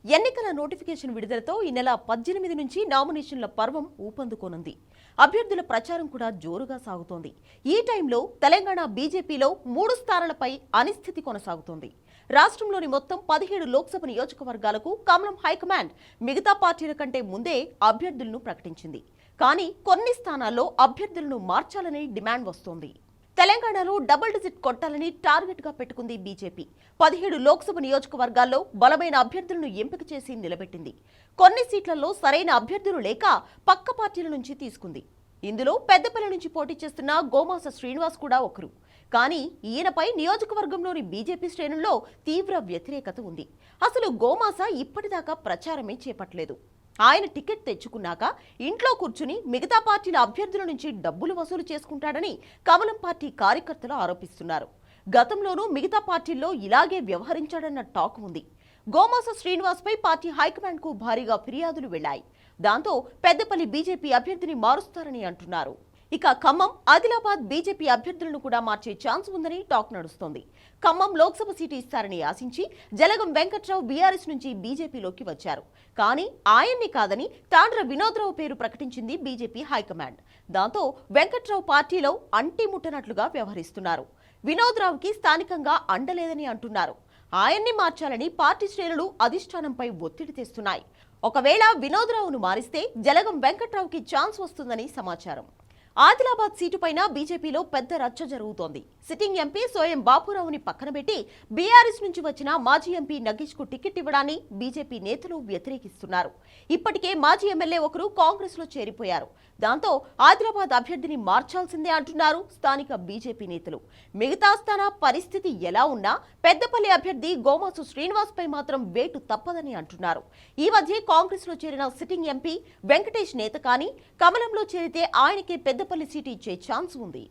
ఎన్నికల నోటిఫికేషన్ విడుదలతో ఈ నెల 18 నుంచి నామినేషన్ల పర్వం ఊపందుకోనుంది. అభ్యర్థుల ప్రచారం కూడా జోరుగా సాగుతోంది. ఈ టైంలో తెలంగాణ బీజేపీలో 3 స్థానాలపై అనిశ్చితి కొనసాగుతోంది. రాష్ట్రంలోని మొత్తం 17 లోక్సభ నియోజకవర్గాలకు కమలం హైకమాండ్ మిగతా పార్టీల కంటే ముందే అభ్యర్థులను ప్రకటించింది. కానీ కొన్ని స్థానాల్లో అభ్యర్థులను మార్చాలని డిమాండ్ వస్తోంది. తెలంగాణలో డబుల్ డిజిట్ కొట్టాలని టార్గెట్ గా పెట్టుకుంది బీజేపీ. 17 లోక్సభ నియోజకవర్గాల్లో బలమైన అభ్యర్థులను ఎంపిక చేసి నిలబెట్టింది. కొన్ని సీట్లలో సరైన అభ్యర్థులు లేక పక్క పార్టీల నుంచి తీసుకుంది. ఇందులో పెద్దపల్లి నుంచి పోటీ చేస్తున్న గోమాస శ్రీనివాస్ కూడా ఒకరు. కానీ ఈయనపై నియోజకవర్గంలోని బీజేపీ శ్రేణుల్లో తీవ్ర వ్యతిరేకత ఉంది. అసలు గోమాస ఇప్పటిదాకా ప్రచారమే చేపట్టలేదు. ఆయన టికెట్ తెచ్చుకున్నాక ఇంట్లో కూర్చుని మిగతా పార్టీల అభ్యర్థుల నుంచి డబ్బులు వసూలు చేసుకుంటాడని కమలం పార్టీ కార్యకర్తలు ఆరోపిస్తున్నారు. గతంలోనూ మిగతా పార్టీల్లో ఇలాగే వ్యవహరించాడన్న టాక్ ఉంది. గోమాస శ్రీనివాస్ పై పార్టీ హైకమాండ్ కు భారీగా ఫిర్యాదులు వెళ్లాయి. దాంతో పెద్దపల్లి బీజేపీ అభ్యర్థిని మారుస్తారని అంటున్నారు. ఇక ఖమ్మం, ఆదిలాబాద్ బీజేపీ అభ్యర్థులను కూడా మార్చే ఛాన్స్ ఉందని టాక్ నడుస్తోంది. ఖమ్మం లోక్సభ సీటు ఇస్తారని ఆశించి జలగం వెంకట్రావు బీఆర్ఎస్ నుంచి బీజేపీలోకి వచ్చారు. కానీ ఆయన్ని కాదని తాండ్ర వినోద్రావు పేరు ప్రకటించింది బీజేపీ హైకమాండ్. దాంతో వెంకట్రావు పార్టీలో అంటిముట్టనట్లుగా వ్యవహరిస్తున్నారు. వినోద్రావుకి స్థానికంగా అండలేదని అంటున్నారు. ఆయన్ని మార్చాలని పార్టీ శ్రేణులు అధిష్టానంపై ఒత్తిడి తెస్తున్నాయి. ఒకవేళ వినోద్రావును మారిస్తే జలగం వెంకట్రావుకి ఛాన్స్ వస్తుందని సమాచారం. ఆదిలాబాద్ సీటుపైన బీజేపీలో పెద్ద రచ్చ జరుగుతోంది. సిట్టింగ్ ఎంపీ సోయం బాపురావుని పక్కన పెట్టి బీఆర్ఎస్ నుంచి వచ్చిన మాజీ ఎంపీ నగేష్ కు టికెట్ ఇవ్వడాన్ని బీజేపీ నేతలు వ్యతిరేకిస్తున్నారు. ఇప్పటికే మాజీ ఎమ్మెల్యే ఒకరు కాంగ్రెస్ లో చేరిపోయారు. దాంతో ఆదిలాబాద్ అభ్యర్థిని మార్చాల్సిందే అంటున్నారు స్థానిక బీజేపీ నేతలు. మిగతా స్థాన పరిస్థితి ఎలా ఉన్నా పెద్దపల్లి అభ్యర్థి గోమాసు శ్రీనివాస్ పై మాత్రం వేటు తప్పదని అంటున్నారు. ఈ మధ్య కాంగ్రెస్ లో చేరిన సిట్టింగ్ ఎంపీ వెంకటేష్ నేత కానీ కమలంలో చేరితే ఆయనకే పెద్దపల్లి సీటు ఇచ్చే ఛాన్స్ ఉంది.